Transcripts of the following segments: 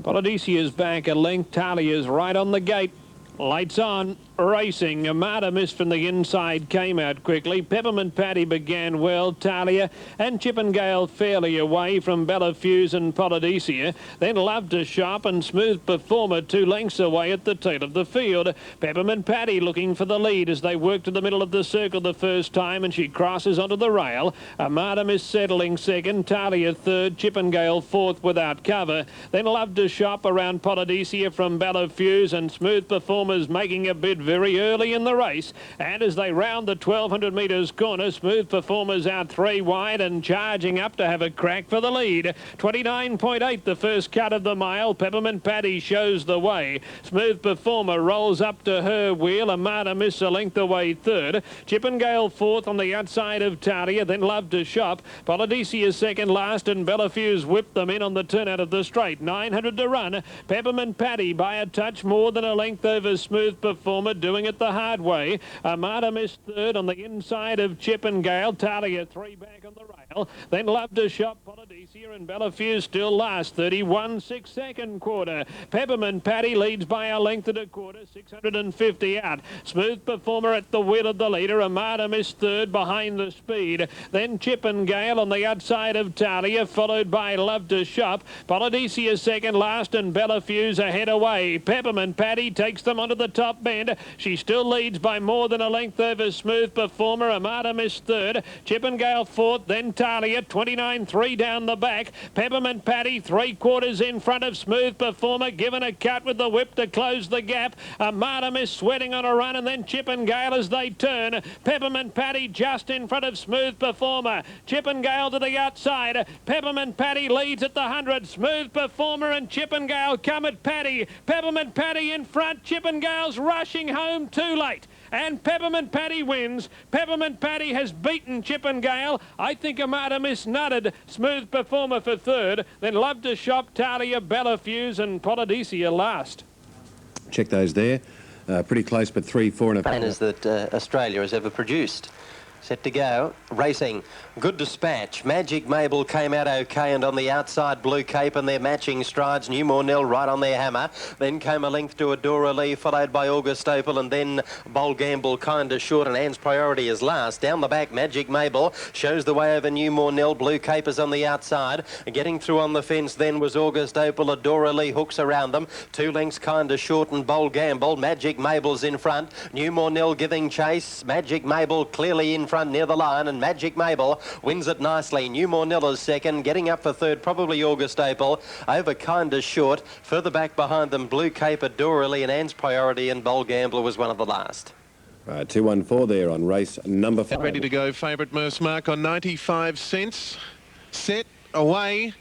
Polydesia's back a length. Talia's right on the gate. Lights on. Racing. Amada missed from the inside, came out quickly. Peppermint Patty began well. Talia and Chippendale fairly away from Bellafuse and Polydesia. Then Love to Shop and Smooth Performer 2 lengths away at the tail of the field. Peppermint Patty looking for the lead as they work to the middle of the circle the first time, and she crosses onto the rail. Amada is settling second. Talia third. Chippendale fourth without cover. Then Love to Shop around Polydesia from Bellafuse, and Smooth Performers making a bid very early in the race. And as they round the 1200 metres corner, Smooth Performers out 3 wide and charging up to have a crack for the lead. 29.8 the first cut of the mile. Peppermint Patty shows the way. Smooth Performer rolls up to her wheel. Amada miss a length away third. Chippendale fourth on the outside of Talia. Then Love to Shop. Polydesia second last, and Bellafuse whipped them in on the turn out of the straight. 900 to run. Peppermint Patty by a touch more than a length over Smooth Performer, doing it the hard way. Amada missed third on the inside of Chippendale. Talia 3 back on the rail. Then Love to Shop, Polydesia and Bellafuse still last. 31.6 second quarter. Peppermint Patty leads by a length and a quarter. 650 out. Smooth Performer at the wheel of the leader. Amada missed third behind the speed. Then Chippendale on the outside of Talia, followed by Love to Shop. Polydesia second last, and Bellafuse ahead away. Peppermint Patty takes them onto the top bend. She still leads by more than a length over Smooth Performer. Amada missed third. Chippendale fourth. Then Talia 29.3 down the back. Peppermint Patty 3/4 in front of Smooth Performer, given a cut with the whip to close the gap. Amada missed sweating on a run, and then Chippendale as they turn. Peppermint Patty just in front of Smooth Performer. Chippendale to the outside. Peppermint Patty leads at the 100. Smooth Performer and Chippendale come at Patty. Peppermint Patty in front. Chippendale's rushing home too late, and Peppermint Patty wins. Peppermint Patty has beaten Chippendale. I think Amada misnutted Smooth Performer for third. Then Love to Shop, Talia, Bellafuse and Polydesia last. Check those there. Pretty close, but 3, 4 and a... Banners that Australia has ever produced. Set to go. Racing. Good Dispatch. Magic Mabel came out okay, and on the outside Blue Cape and their matching strides. New Mornell right on their hammer. Then came a length to Adora Lee, followed by August Opal, and then Bold Gamble kinda short, and Anne's Priority is last. Down the back, Magic Mabel shows the way over New Mornell. Blue Cape is on the outside. Getting through on the fence then was August Opal. Adora Lee hooks around them. 2 lengths kinda short, and Bold Gamble. Magic Mabel's in front. New Mornell giving chase. Magic Mabel clearly in front near the line, and Magic Mabel wins it nicely. New Mornell is second. Getting up for third, probably August Opal. Over kinda short. Further back behind them, Blue Cape, Adora Lee and Anne's Priority, and Bold Gambler was one of the last. 214 there on race number 5. Ready to go, favourite Murph's Mark on 95 cents. Set away.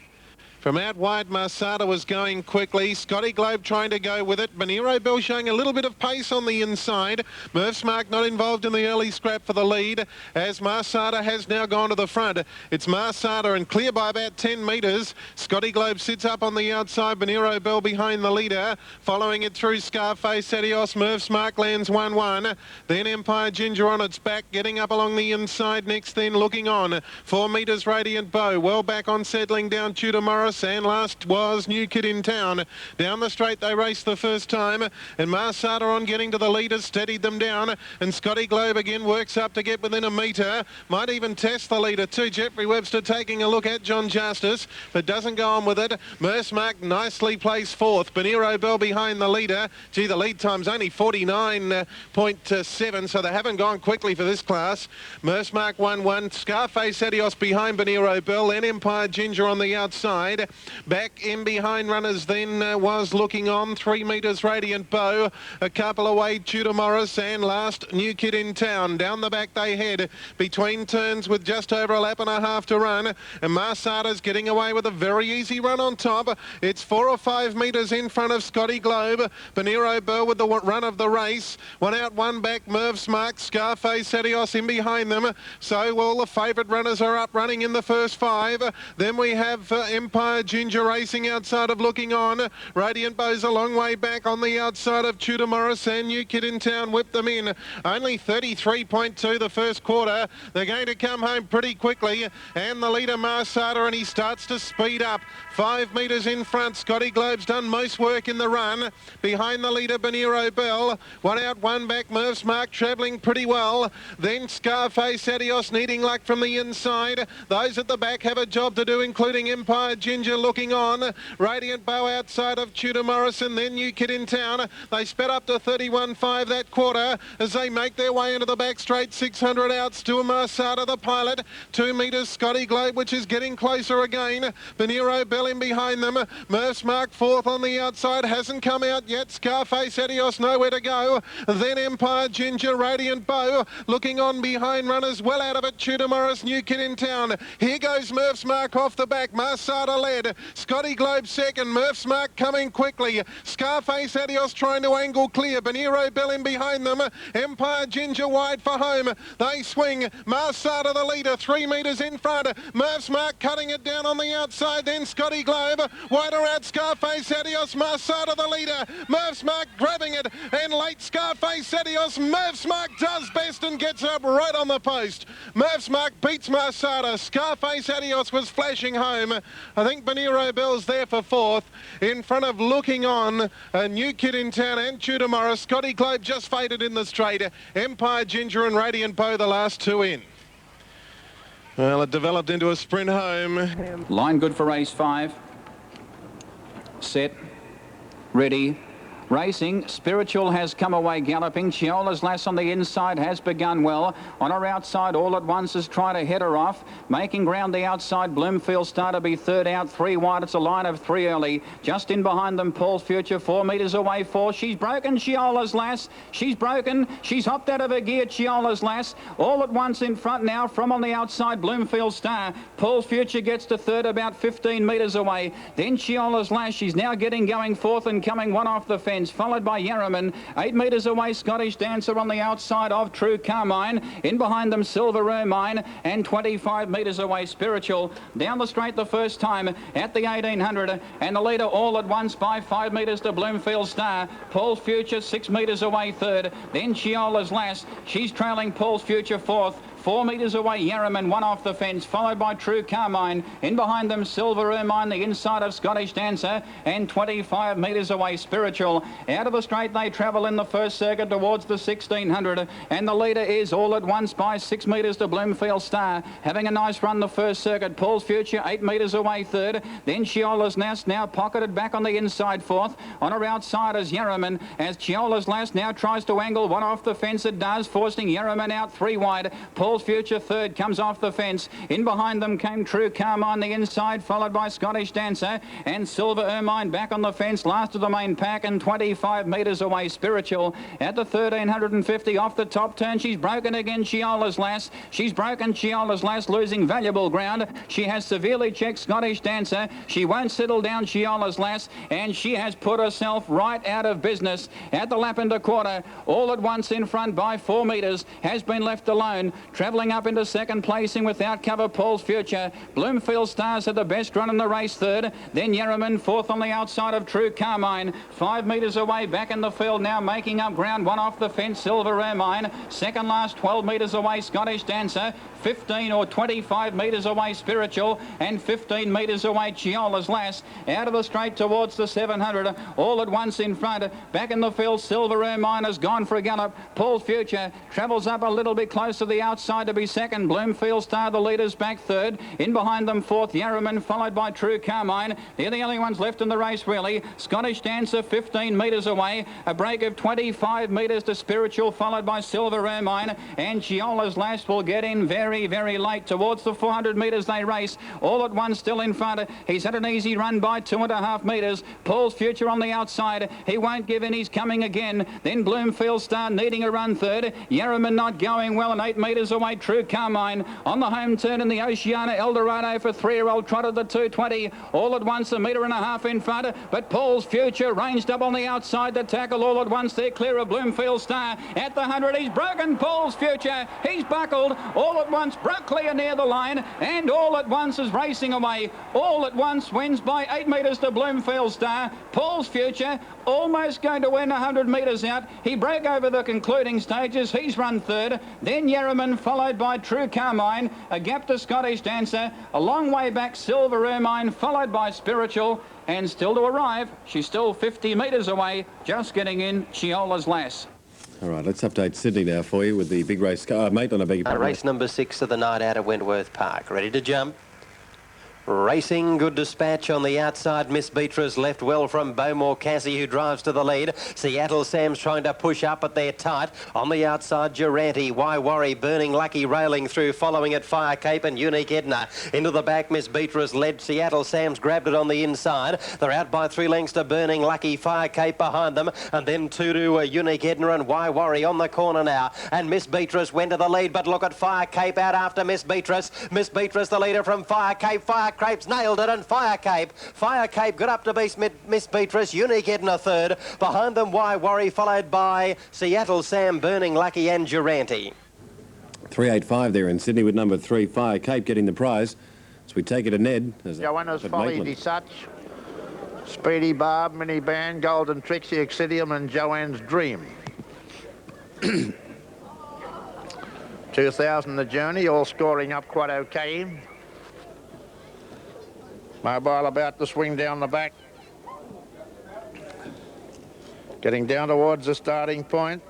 From out wide, Marsada was going quickly. Scotty Globe trying to go with it. Bonero Bell showing a little bit of pace on the inside. Murph's Mark not involved in the early scrap for the lead, as Marsada has now gone to the front. It's Marsada and clear by about 10 metres. Scotty Globe sits up on the outside. Bonero Bell behind the leader. Following it through Scarface Adios. Murph's Mark lands 1-1. Then Empire Ginger on its back, getting up along the inside next, then looking on. 4 metres Radiant Bow. Well back on, settling down Tudor Morris. And last was New Kid in Town. Down the straight they raced the first time, and Marsada on getting to the leaders steadied them down, and Scotty Globe again works up to get within a metre. Might even test the leader too. Jeffrey Webster taking a look at John Justice, but doesn't go on with it. Murph's Mark nicely placed fourth. Bonero Bell behind the leader. Gee, the lead time's only 49.7, so they haven't gone quickly for this class. Murph's Mark 1-1. Scarface Adios behind Bonero Bell, then Empire Ginger on the outside. Back in behind runners then was looking on. 3 metres Radiant Bow. A couple away Tudor Morris, and last New Kid in Town. Down the back they head between turns with just over a lap and a half to run. And Marsada's getting away with a very easy run on top. It's 4 or 5 metres in front of Scotty Globe. Bonero Bell with the run of the race. 1 out, 1 back. Murph's Mark, Scarface Adios in behind them. So all the favourite runners are up running in the first 5. Then we have Empire Empire Ginger racing outside of Looking On. Radiant Bow's a long way back on the outside of Tudor Morris, and New Kid in Town whipped them in. Only 33.2 the first quarter. They're going to come home pretty quickly, and the leader Marsada, and he starts to speed up. 5 metres in front. Scotty Globe's done most work in the run. Behind the leader Beniro Bell. One out, one back. Murph's Mark travelling pretty well. Then Scarface Adios needing luck from the inside. Those at the back have a job to do, including Empire Ginger Looking On. Radiant Bow outside of Tudor Morrison, then New Kid in Town. They sped up to 31.5 that quarter as they make their way into the back straight. 600 outs to Marsada, the pilot. 2 metres Scotty Globe, which is getting closer again. Beniro Bell in behind them. Murph's Mark fourth on the outside, hasn't come out yet. Scarface Adios nowhere to go. Then Empire Ginger, Radiant Bow Looking On behind runners, well out of it. Tudor Morris, New Kid in Town. Here goes Murph's Mark off the back. Marsada led. Scotty Globe second. Murph's Mark coming quickly. Scarface Adios trying to angle clear. Beniro Bell in behind them. Empire Ginger wide for home. They swing. Marsada the leader, 3 metres in front. Murph's Mark cutting it down on the outside. Then Scotty Globe. Wider out Scarface Adios. Marsada the leader. Murph's Mark grabbing it. And late Scarface Adios. Murph's Mark does best and gets up right on the post. Murph's Mark beats Marsada. Scarface Adios was flashing home. I think Beniro Bell's there for fourth. In front of Looking On. A New Kid in Town and Tudor Morris. Scotty Globe just faded in the straight. Empire Ginger and Radiant Bow the last 2 in. Well, it developed into a sprint home. Line good for race 5. Set. Ready. Racing, Spiritual has come away galloping. Chiola's Lass on the inside has begun well. On her outside, All at Once is trying to head her off. Making ground the outside, Bloomfield Star to be third out, 3 wide. It's a line of 3 early. Just in behind them, Paul's Future, 4 metres away, 4. She's broken, Chiola's Lass. She's broken. She's hopped out of her gear, Chiola's Lass. All at Once in front now from on the outside, Bloomfield Star. Paul's Future gets to third, about 15 metres away. Then Chiola's Lass. She's now getting going fourth and coming one off the fence. Followed by Yarraman. 8 metres away, Scottish Dancer on the outside of True Carmine. In behind them, Silver Ermine. And 25 metres away, Spiritual. Down the straight the first time at the 1800. And the leader All at Once by 5 metres to Bloomfield Star. Paul's Future 6 metres away third. Then Chiola's Lass. She's trailing Paul's Future fourth. 4 metres away, Yarraman, one off the fence, followed by True Carmine. In behind them, Silver Ermine, the inside of Scottish Dancer, and 25 metres away, Spiritual. Out of the straight, they travel in the first circuit towards the 1600, and the leader is All at Once by 6 metres to Bloomfield Star. Having a nice run the first circuit, Paul's Future 8 metres away third. Then Chiola's Lass now pocketed back on the inside fourth. On her outside is Yarraman, as Chiola's Lass now tries to angle one off the fence. It does, forcing Yarraman out 3 wide. Paul's Future third, comes off the fence. In behind them came True Carmine the inside, followed by Scottish Dancer, and Silver Ermine back on the fence, last of the main pack, and 25 metres away, Spiritual. At the 1350 off the top turn, she's broken again, Chiola's Lass. She's broken, Chiola's Lass, losing valuable ground. She has severely checked Scottish Dancer. She won't settle down, Chiola's Lass, and she has put herself right out of business. At the lap and a quarter, All at Once in front by 4 metres, has been left alone. Travelling up into second placing without cover, Paul's Future. Bloomfield Stars had the best run in the race third. Then Yarraman fourth on the outside of True Carmine. 5 metres away, back in the field now, making up ground, one off the fence, Silver Ermine. Second last, 12 metres away, Scottish Dancer. 15 or 25 metres away, Spiritual, and 15 metres away, Chiola's Lass. Out of the straight towards the 700, All at Once in front. Back in the field, Silver Ermine has gone for a gallop. Paul's Future travels up a little bit close to the outside to be second. Bloomfield Star, the leaders, back third. In behind them, fourth, Yarraman, followed by True Carmine. They're the only ones left in the race, really. Scottish Dancer, 15 metres away. A break of 25 metres to Spiritual, followed by Silver Ermine. And Chiola's Lass will get in very, very late. Towards the 400 metres they race. All at Once still in front. He's had an easy run by 2.5 metres. Paul's Future on the outside. He won't give in. He's coming again. Then Bloomfield Star needing a run third. Yarraman not going well, and 8 metres away. True Carmine on the home turn in the Oceana Eldorado for 3-year-old trot of the 220. All at once, 1.5 metres in front. But Paul's Future ranged up on the outside to tackle all at once. They're clear of Bloomfield Star. At the 100, he's broken Paul's Future. He's buckled. All at once, broke clear near the line. And all at once is racing away. All at once wins by 8 metres to Bloomfield Star. Paul's Future almost going to win 100 metres out. He broke over the concluding stages. He's run third. Then Yerriman followed by True Carmine. A gap to Scottish Dancer. A long way back Silver Ermine followed by Spiritual. And still to arrive, she's still 50 metres away. Just getting in, Chiola's Lass. All right, let's update Sydney now for you with the big race. Mate, on a big Race number 6 of the night out at Wentworth Park. Ready to jump. Racing Good Dispatch on the outside. Miss Beatrice left well from Bowmore Cassie, who drives to the lead. Seattle Sam's trying to push up, but they're tight. On the outside, Durante, Why Worry, Burning Lucky railing through, following it Fire Cape and Unique Edna. Into the back, Miss Beatrice led. Seattle Sam's grabbed it on the inside. They're out by 3 lengths to Burning Lucky, Fire Cape behind them, and then 2 to Unique Edna and Why Worry on the corner now. And Miss Beatrice went to the lead, but look at Fire Cape out after Miss Beatrice. Miss Beatrice, the leader from Fire Cape. Fire Cape's nailed it, and Fire Cape got up to beat Miss Beatrice. Unique Edna third. Behind them, Why Worry, followed by Seattle Sam, Burning Lucky and Durante. 385 there in Sydney with number 3, Fire Cape, getting the prize. So we take it to Ned. Joanna's Folly, Desatch, Speedy Barb, Mini Band, Golden Trixie, Excidium and Joanne's Dream. 2,000 the journey, all scoring up quite okay. Mobile about to swing down the back. Getting down towards the starting point.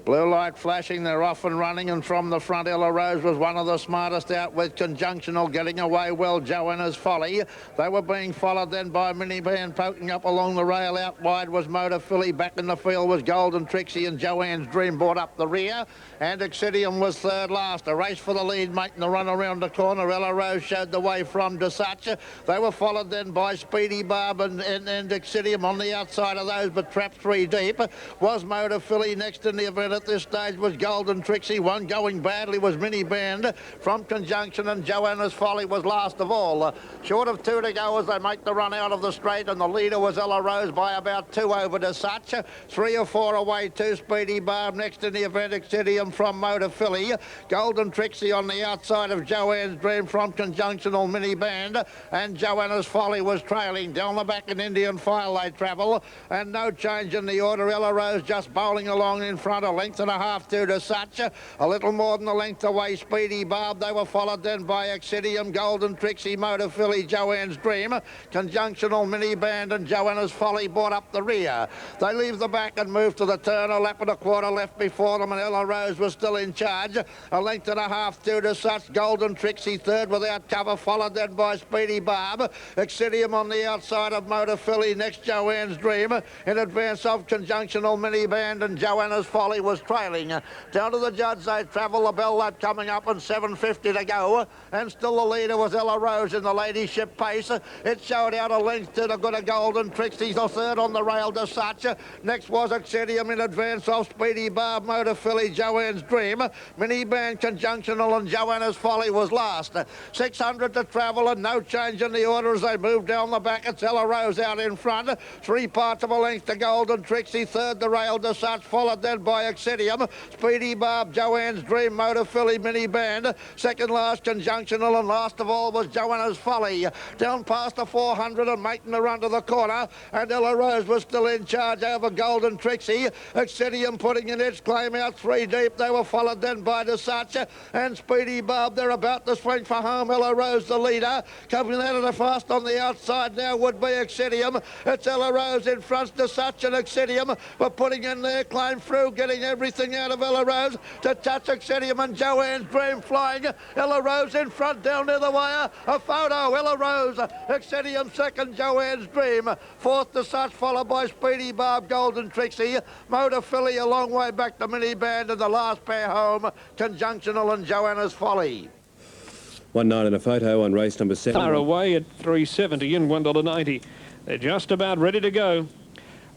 Blue light flashing, they're off and running, and from the front Ella Rose was one of the smartest out with Conjunctional getting away well. Joanna's Folly. They were being followed then by Minivan poking up along the rail. Out wide was Motor Philly. Back in the field was Golden Trixie, and Joanne's Dream brought up the rear. And Excidium was third last. A race for the lead, making the run around the corner. Ella Rose showed the way from Desatch. They were followed then by Speedy Barb and Excidium on the outside of those, but trapped 3 deep was Motor Philly. Next in the event at this stage was Golden Trixie. One going badly was Mini Band from Conjunction, and Joanna's Folly was last of all. Short of 2 to go as they make the run out of the straight, and the leader was Ella Rose by about 2 over Desatch. 3 or 4 away to Speedy Barb. Next in the event, Excidium from Motor Philly. Golden Trixie on the outside of Joanne's Dream from Conjunctional Mini Band, and Joanna's Folly was trailing. Down the back in Indian File they travel, and no change in the order. Ella Rose just bowling along in front, a length and a half to Desatch. A little more than a length away, Speedy Barb. They were followed then by Excidium, Golden Trixie, Motor Philly, Joanne's Dream, Conjunctional Mini Band, and Joanna's Folly brought up the rear. They leave the back and move to the turn. A lap and a quarter left before them, and Ella Rose was still in charge. A length and a half to Desatch. Golden Trixie third without cover, followed then by Speedy Barb. Excidium on the outside of Motor Philly. Next, Joanne's Dream. In advance of Conjunctional Mini Band, and Joanna's Folly was trailing. Down to the judge they travel. The bell lap coming up and 7.50 to go, and still the leader was Ella Rose in the ladyship pace. It showed out a length to the good of Golden Trixie. The third on the rail, Desatch. Next was Excidium in advance of Speedy Barb, Motor Philly, Joanne's Dream. Mini Band, Conjunctional, and Joanna's Folly was last. 600 to travel, and no change in the order as they move down the back. It's Ella Rose out in front. 3 parts of a length to Golden Trixie. Third the rail, Desatch, followed then by Excidium. Speedy Barb, Joanne's Dream, Motor Philly, Mini Band. Second last, Conjunctional, and last of all was Joanna's Folly. Down past the 400 and making the run to the corner, and Ella Rose was still in charge over Golden Trixie. Excidium putting in its claim out 3 deep. They were followed then by Desatch and Speedy Barb. They're about to swing for home. Ella Rose the leader. Coming out of the fast on the outside now would be Excidium. It's Ella Rose in front. Desatch and Excidium were putting in their claim through, getting everything out of Ella Rose to touch Excidium, and Joanne's Dream flying. Ella Rose in front down near the wire. A photo, Ella Rose. Excidium second, Joanne's Dream. Fourth Desatch, followed by Speedy Barb, Golden Trixie. Motor Philly a long way back to Mini Band, and the last pair home, Conjunctional and Joanna's Folly. 1.9 and a photo on race number 7. Far away at 370 and $1.90. They're just about ready to go.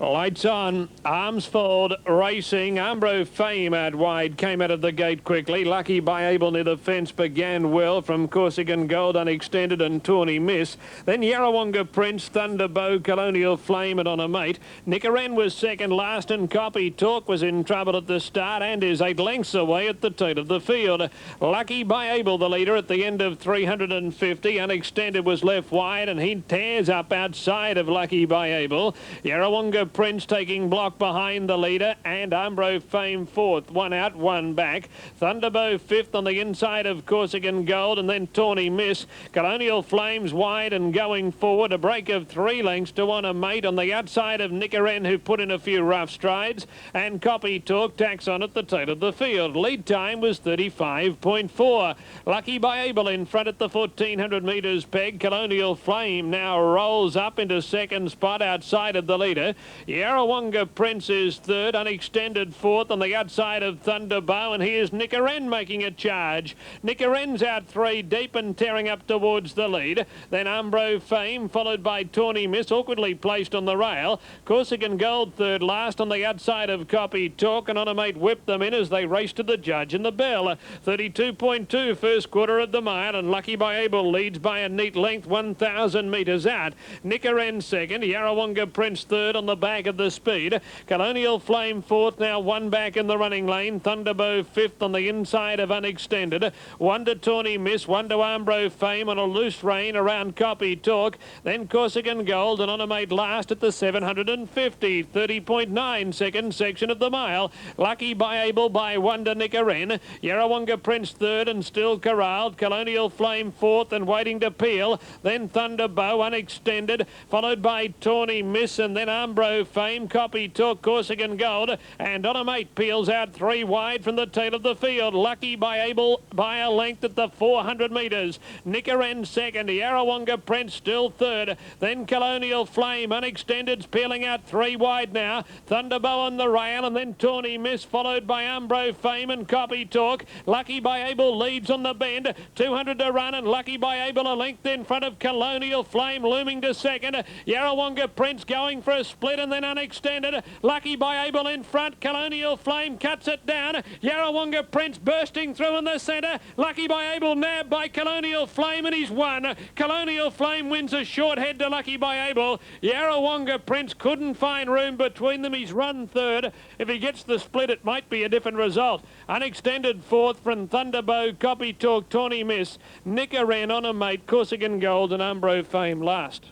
Lights on, arms forward, racing. Ambro Fame out wide, came out of the gate quickly. Lucky by Able near the fence began well from Corsican Gold, Unextended and Tawny Miss. Then Yarrawonga Prince, Thunderbow, Colonial Flame and On a Mate. Nickeren was second last and Copy Talk was in trouble at the start and is 8 lengths away at the tail of the field. Lucky by Able the leader at the end of 350. Unextended was left wide and he tears up outside of Lucky by Able. Yarrawonga Prince taking block behind the leader and Ambro Fame fourth. One out, one back. Thunderbow fifth on the inside of Corsican Gold and then Tawny Miss. Colonial Flames wide and going forward. A break of 3 lengths to On a Mate on the outside of Nickeren, who put in a few rough strides, and Copy Talk tacks on at the tail of the field. Lead time was 35.4. Lucky by Able in front at the 1400 metres peg. Colonial Flame now rolls up into second spot outside of the leader. Yarrawonga Prince is third, Unextended fourth on the outside of Thunderbow, and here's Nickeren making a charge. Nickeren's out 3 deep and tearing up towards the lead. Then Ambro Fame, followed by Tawny Miss, awkwardly placed on the rail. Corsican Gold third last on the outside of Copy Talk, and On a Mate whipped them in as they raced to the judge and the bell. 32.2 first quarter of the mile, and Lucky by Able leads by a neat length 1,000 metres out. Nickeren second, Yarrawonga Prince third on the back of the speed. Colonial Flame fourth, now one back in the running lane. Thunderbow fifth on the inside of Unextended. One to Tawny Miss, one to Ambro Fame on a loose rein around Copy Talk. Then Corsican Gold and On a Mate last at the 750. 30.9 second section of the mile. Lucky by Able by 1 to Nickeren. Yarrawonga Prince third and still corralled. Colonial Flame fourth and waiting to peel. Then Thunderbow, Unextended, followed by Tawny Miss and then Ambro Fame, Copy Talk, Corsican Gold, and On a Mate peels out 3 wide from the tail of the field. Lucky by Able by a length at the 400 metres. Nickeren second, Yarrawonga Prince still third. Then Colonial Flame, Unextended's peeling out 3 wide now. Thunderbow on the rail and then Tawny Miss, followed by Ambro Fame and Copy Talk. Lucky by Able leads on the bend. 200 to run and Lucky by Able a length in front of Colonial Flame looming to second. Yarrawonga Prince going for a split and then Unextended. Lucky by Able in front. Colonial Flame cuts it down. Yarrawonga Prince bursting through in the centre. Lucky by Able nabbed by Colonial Flame and he's won. Colonial Flame wins a short head to Lucky by Able. Yarrawonga Prince couldn't find room between them. He's run third. If he gets the split, it might be a different result. Unextended fourth from Thunderbow, Copy Talk, Tawny Miss, Nickeren, On a Mate, Corsican Gold and Ambro Fame last.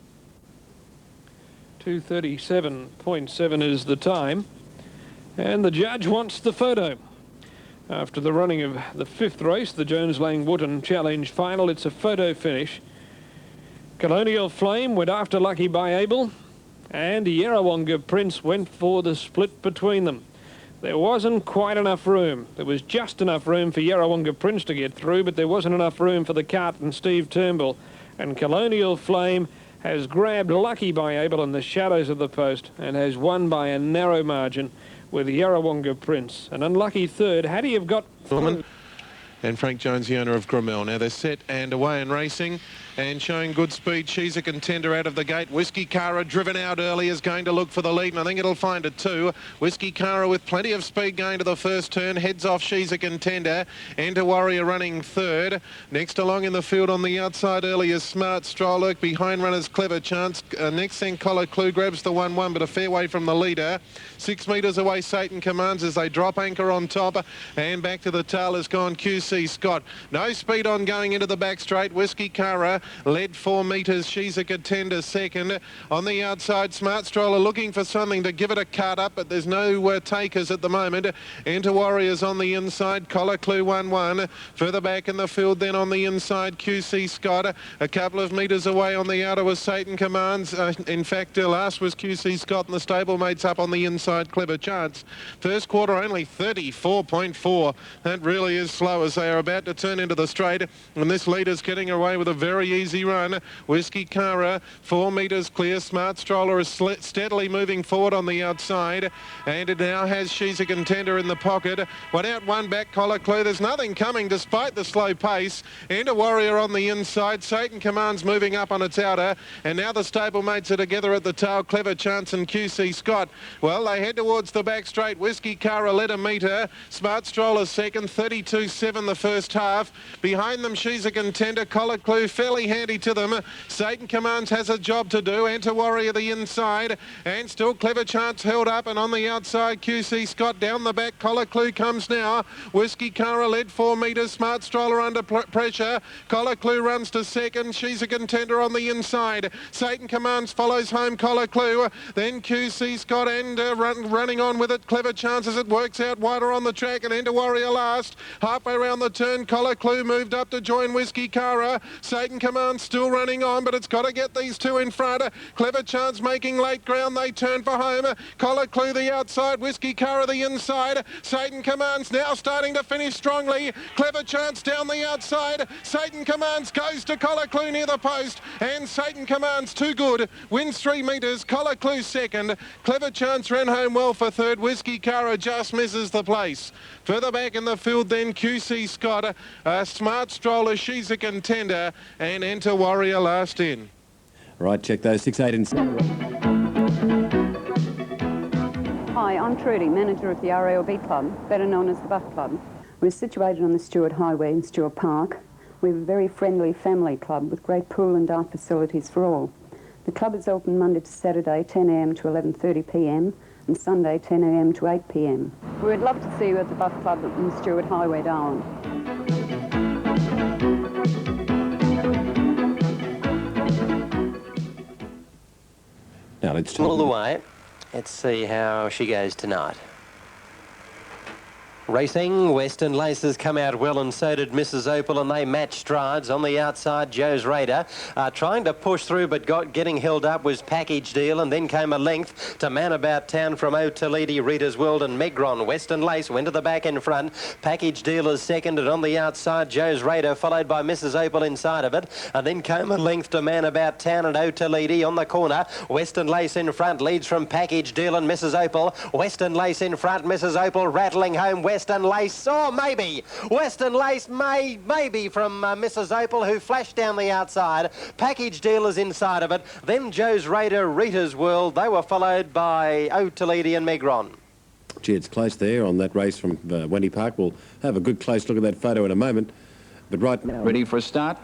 2:37.7 is the time, and the judge wants the photo. After the running of the 5th race, the Jones Lang Wootton Challenge Final, it's a photo finish. Colonial Flame went after Lucky by Able, and Yarrawonga Prince went for the split between them. There wasn't quite enough room. There was just enough room for Yarrawonga Prince to get through, but there wasn't enough room for the cart and Steve Turnbull. And Colonial Flame has grabbed Lucky by Able in the shadows of the post and has won by a narrow margin with Yarrawonga Prince. An unlucky third. Had he have got... And Frank Jones, the owner of Grimmel. Now they're set and away and racing and showing good speed. She's a contender out of the gate. Whiskey Cara driven out early is going to look for the lead, and I think it'll find it too. Whiskey Cara with plenty of speed going to the first turn. Heads off, She's a Contender. Enter Warrior running third. Next along in the field on the outside early is Smart Stroller. Behind runners Clever Chance. Next then Collar Clue grabs the 1-1, but a fair way from the leader. 6 metres away Satan Commands as they drop anchor on top, and back to the tail has gone QC Scott. No speed on going into the back straight. Whiskey Cara led 4 metres. She's a Contender second. On the outside, Smart Stroller looking for something to give it a cut up, but there's no takers at the moment. Enter Warriors on the inside. Collar Clue 1-1. Further back in the field then on the inside, QC Scott. A couple of metres away on the outer was Satan Commands. In fact, last was QC Scott, and the stablemates up on the inside, Clever Chance. First quarter only 34.4. That really is slow as they are about to turn into the straight, and this leader's getting away with a very very easy run. Whiskey Cara, 4 metres clear. Smart Stroller is steadily moving forward on the outside, and it now has She's a Contender in the pocket. One out, one back, Collar Clue. There's nothing coming despite the slow pace. Enter Warrior on the inside. Satan Command's moving up on its outer, and now the stablemates are together at the tail. Clever Chance and QC Scott. Well, they head towards the back straight. Whiskey Cara led a metre. Smart Stroller second, 32.7 the first half. Behind them, She's a Contender. Collar Clue fairly handy to them. Satan Commands has a job to do. Enter Warrior the inside, and still Clever Chance held up, and on the outside QC Scott down the back. Collar Clue comes now. Whiskey Cara led 4 metres. Smart Stroller under pressure. Collar Clue runs to second. She's a Contender on the inside. Satan Commands follows home Collar Clue. Then QC Scott and running on with it. Clever Chance as it works out wider on the track, and Enter Warrior last. Halfway around the turn, Collar Clue moved up to join Whiskey Cara. Satan Command still running on, but it's got to get these two in front. Clever Chance making late ground. They turn for home. Collar Clue the outside. Whiskey Cara the inside. Satan Commands now starting to finish strongly. Clever Chance down the outside. Satan Commands goes to Collar Clue near the post, and Satan Commands too good. Wins 3 metres. Collar Clue second. Clever Chance ran home well for third. Whiskey Cara just misses the place. Further back in the field then, QC Scott, Smart Stroller, She's a Contender, and Enter Warrior last in. Right, check those 6, 8 and 7. Hi, I'm Trudy, manager of the RALB Club, better known as the Buff Club. We're situated on the Stewart Highway in Stewart Park. We're a very friendly family club with great pool and dart facilities for all. The club is open Monday to Saturday, 10 a.m. to 11:30 p.m, and Sunday, 10 a.m. to 8 p.m. We would love to see you at the Buff Club in Stewart Highway, Darwin. Now let's All the way. Let's see how she goes tonight. Racing, Western Laces come out well, and so did Mrs. Opal, and they match strides. On the outside, Joe's Raider trying to push through, but getting held up was Package Deal, and then came a length to Man About Town from O'Toledo, Rita's World and Megron. Western Lace went to the back in front. Package Deal is second, and on the outside, Joe's Raider, followed by Mrs. Opal inside of it, and then came a length to Man About Town and O'Toledo on the corner. Western Lace in front, leads from Package Deal and Mrs. Opal. Western Lace in front, Mrs. Opal rattling home. Western Lace, oh maybe, Western Lace maybe from Mrs. Opal, who flashed down the outside. Package Dealers inside of it, then Joe's Raider, Rita's World. They were followed by O'Toledo and Megron. Gee, it's close there on that race from Wendy Park. We'll have a good close look at that photo in a moment, but right now... Ready for a start.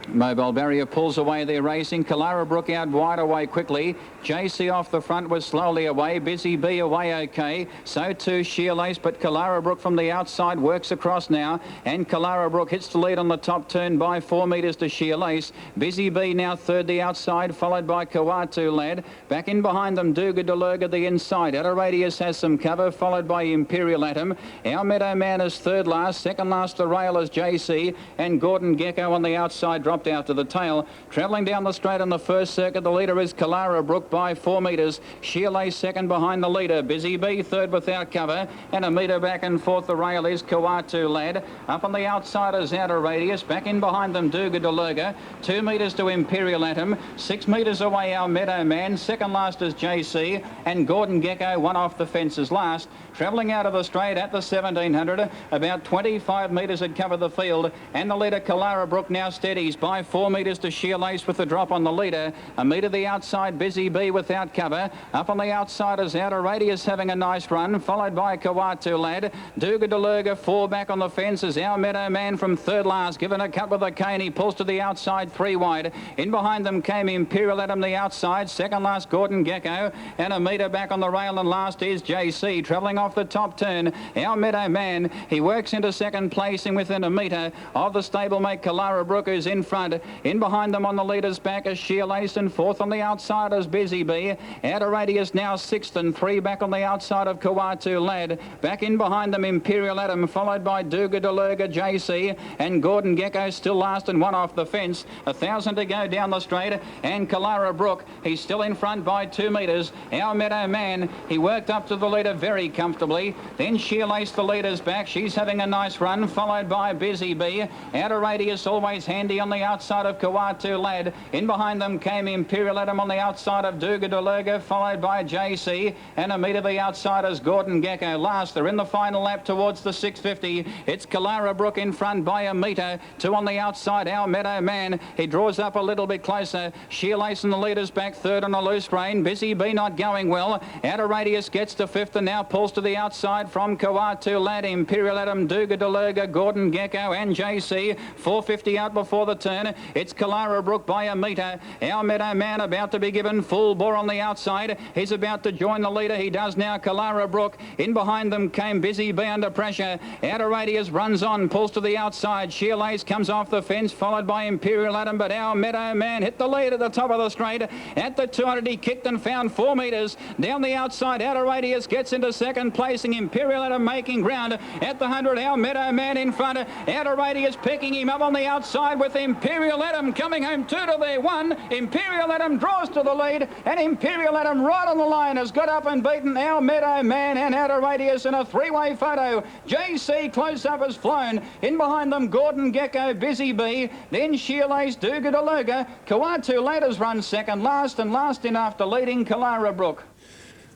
Mobile Barrier pulls away their racing. Kalara Brook out wide away quickly. JC off the front was slowly away. Busy Bee away okay. So too Sheer Lace, but Kalara Brook from the outside works across now. And Kalara Brook hits the lead on the top turn by 4 metres to Sheer Lace. Busy Bee now third the outside, followed by Kawatu Lad. Back in behind them, Duga Delurga the inside. Outer Radius has some cover, followed by Imperial Atom. Our Meadow Man is third last. Second last the rail is JC. And Gordon Gecko on the outside dropped out to the tail. Travelling down the straight on the first circuit, the leader is Kalara Brook by 4 metres. Sheer Lace second behind the leader. Busy Bee third without cover, and a metre back and forth the rail is Kawatu Lad. Up on the outside is Outer Radius. Back in behind them Duga Delurga. 2 metres to Imperial Atom. 6 metres away our Meadow Man. Second last is JC, and Gordon Gecko one off the fences last. Travelling out of the straight at the 1700, about 25 metres had covered the field, and the leader Kalara Brook now steadies by 4 metres to Sheer Lace with the drop on the leader. A metre the outside, Busy Bee without cover. Up on the outside is Outer Radius having a nice run, followed by Kawatu Lad. Duga Delurga 4 back on the fence is our Meadow Man from third last, given a cut with a cane. He pulls to the outside 3 wide. In behind them came Imperial Atom the outside. Second last Gordon Gecko, and a metre back on the rail, and last is JC travelling off the top turn. Our Meadow Man, he works into second place and within a metre of the stablemate Kalara Brook, who's in front. In behind them on the leader's back is Sheer Lace, and fourth on the outside is Busy Busy Bee. Outer Radius now 6th and 3 back on the outside of Kawatu Lad. Back in behind them Imperial Adam, followed by Duga Delurga JC, and Gordon Gecko still last and 1 off the fence. 1,000 to go down the straight, and Kalara Brook, he's still in front by 2 metres. Our Meadow Man, he worked up to the leader very comfortably. Then Sheer Lace the leader's back. She's having a nice run, followed by Busy Bee. Outer Radius always handy on the outside of Kawatu Lad. In behind them came Imperial Adam on the outside of Duga Delurga, followed by JC, and immediately outside is Gordon Gecko. Last, they're in the final lap towards the 650. It's Kalara Brook in front by a metre. 2 on the outside, Our Meadow Man. He draws up a little bit closer. Sheer Lace and the leader's back 3rd on a loose rein. Busy Bee not going well. Outer Radius gets to 5th and now pulls to the outside from Kawatu Lad, Imperial Adam, Duga Delurga, Gordon Gecko and JC. 450 out before the turn. It's Kalara Brook by a metre. Our Meadow Man about to be given full bore on the outside. He's about to join the leader. He does now, Kalara Brook. In behind them came Busy Bee under pressure. Outer Radius runs on, pulls to the outside. Sheer Lace comes off the fence, followed by Imperial Adam, but Our Meadow Man hit the lead at the top of the straight. At the 200 he kicked and found 4 metres. Down the outside, Outer Radius gets into 2nd placing. Imperial Adam making ground. At the 100, Our Meadow Man in front. Outer Radius picking him up on the outside with Imperial Adam coming home 2 to their 1. Imperial Adam draws to the lead, and Imperial Adam right on the line has got up and beaten Our Meadow Man and Outer Radius in a 3-way photo. JC close up has flown. In behind them, Gordon Gecko, Busy Bee, then Sheer Lace, Duga Delurga. Kawatu Lad has run 2nd last, and last in after leading Kalara Brook.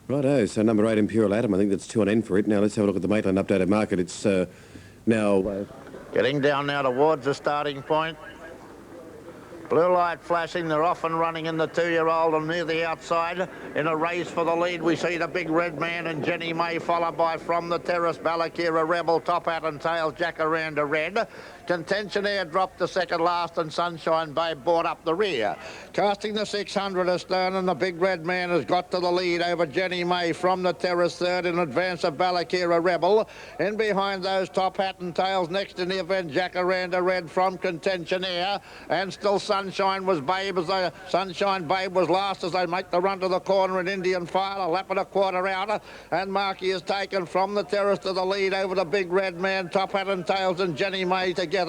Righto, so number 8, Imperial Adam, I think that's 2 on end for it. Now let's have a look at the Maitland updated market. It's now... Getting down now towards the starting point. Blue light flashing, they're off and running in the 2-year-old and near the outside. In a race for the lead, we see the Big Red Man and Jenny May, followed by From the Terrace, Ballakira Rebel, Top Hat and Tails, Jacaranda Red. Contention Air dropped to 2nd last, and Sunshine Babe brought up the rear. Casting the 600 astern, and the Big Red Man has got to the lead over Jenny May. From the Terrace 3rd in advance of Ballakira Rebel. In behind those, Top Hat and Tails. Next in the event, Jacaranda Red from Contention Air, and still Sunshine was Babe as Sunshine Babe was last as they make the run to the corner in Indian File, a lap and a quarter out, and Markey is taken From the Terrace to the lead over the Big Red Man, Top Hat and Tails and Jenny May together.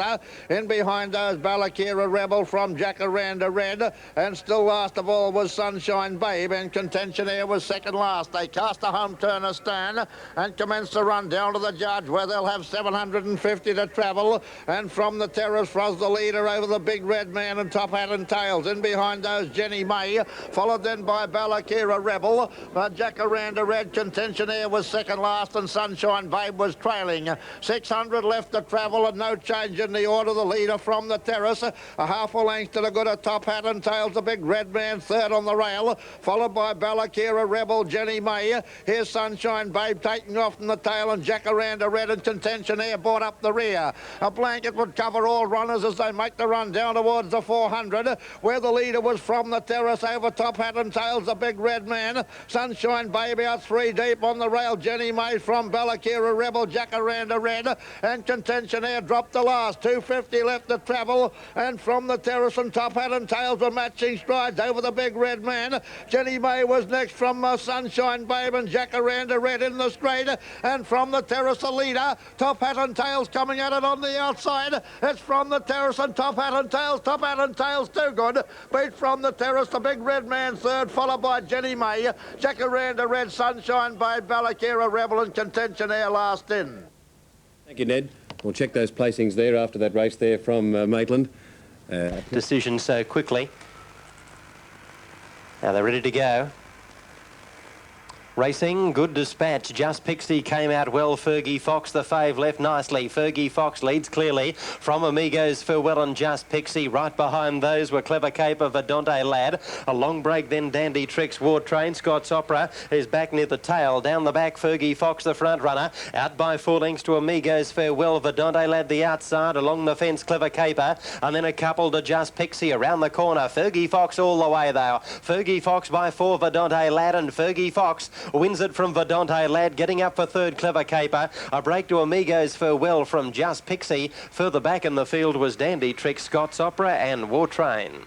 In behind those, Ballakira Rebel from Jacaranda Red, and still last of all was Sunshine Babe, and Contention Air was 2nd last. They cast a home turn astern and commence to run down to the judge, where they'll have 750 to travel, and From the Terrace was the leader over the Big Red Man and Top Hat and Tails. In behind those, Jenny May, followed then by Ballakira Rebel. Jacaranda Red, Contention Air was 2nd last, and Sunshine Babe was trailing. 600 left to travel, and no change in the order. The leader From the Terrace, a half a length to the good of Top Hat and Tails. The Big Red Man 3rd on the rail, followed by Ballakira Rebel, Jenny May. Here's Sunshine Babe taking off from the tail, and Jacaranda Red and Contention Air brought up the rear. A blanket would cover all runners as they make the run down towards the 400, where the leader was From the Terrace over Top Hat and Tails, the Big Red Man. Sunshine Babe out 3 deep on the rail. Jenny May from Ballakira Rebel, Jacaranda Red, and Contention Air dropped the last. 250 left to travel, and From the Terrace and Top Hat and Tails were matching strides over the Big Red Man. Jenny May was next from Sunshine Babe and Jacaranda Red in the straight, and From the Terrace the leader. Top Hat and Tails coming at it on the outside. It's From the Terrace and Top Hat and Tails. Top Hat and Tails too good. Beat From the Terrace, the Big Red Man 3rd, followed by Jenny May, Jacaranda Red, Sunshine Babe, Ballakira Rebel and Contention Air last in. Thank you, Ned. We'll check those placings there after that race there from Maitland. Decision so quickly. Now they're ready to go. Racing, Good Dispatch, Just Pixie came out well. Fergie Fox, the fave, left nicely. Fergie Fox leads clearly from Amigos Farewell and Just Pixie. Right behind those were Clever Caper, Verdante Lad. A long break, then Dandy Tricks, War Train. Scott's Opera is back near the tail. Down the back, Fergie Fox, the front runner. Out by 4 lengths to Amigos Farewell. Verdante Lad, the outside. Along the fence, Clever Caper. And then a couple to Just Pixie around the corner. Fergie Fox all the way, though. Fergie Fox by 4, Verdante Lad, and Fergie Fox wins it from Verdante Lad, getting up for 3rd, Clever Caper. A break to Amigos Farewell from Just Pixie. Further back in the field was Dandy Trick, Scott's Opera and War Train.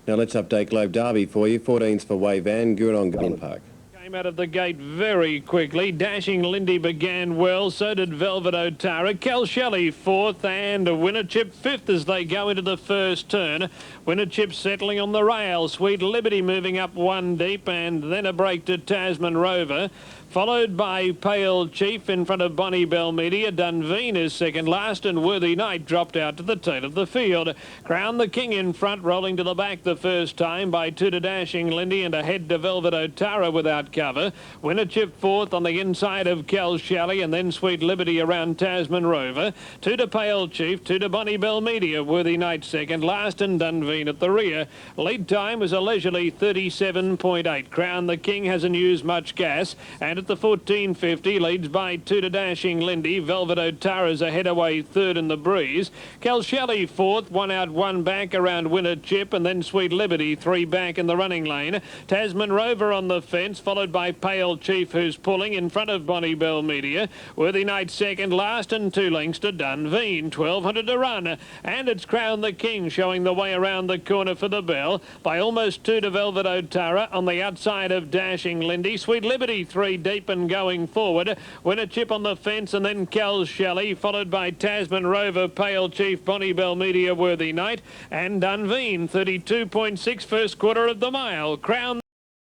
Now let's update Globe Derby for you. 14's for Way Van, Gurong Golden Park. Came out of the gate very quickly. Dashing Lindy began well, so did Velvet Otara. Cal Shelley fourth and Winner Chip fifth as they go into the first turn. Winner Chip settling on the rail. Sweet Liberty moving up one deep and then a break to Tasman Rover. Followed by Pale Chief in front of Bonnie Bell Media. Dunveen is second last and Worthy Knight dropped out to the tail of the field. Crown the King in front, rolling to the back the first time by two to Dashing Lindy and ahead to Velvet Otara without cover. Winner Chip fourth on the inside of Cal Shelley and then Sweet Liberty around Tasman Rover. Two to Pale Chief, two to Bonnie Bell Media. Worthy Knight second last and Dunveen at the rear. Lead time was a leisurely 37.8. Crown the King hasn't used much gas and at the 14.50 leads by two to Dashing Lindy. Velvet Otara's ahead away third in the breeze. Cal Shelley fourth, one out one back around Winner Chip and then Sweet Liberty three back in the running lane. Tasman Rover on the fence followed by Pale Chief who's pulling in front of Bonnie Bell Media. Worthy Knight second last and 2 lengths to Dunveen. 1200 to run and it's Crown the King showing the way around the corner for the bell by almost 2 to Velvet Otara on the outside of Dashing Lindy. Sweet Liberty 3 deep and going forward. Winner Chip on the fence and then Cal Shelley followed by Tasman Rover, Pale Chief, Bonnie Bell Media, Worthy Knight and Dunveen. 32.6 first quarter of the mile. Crown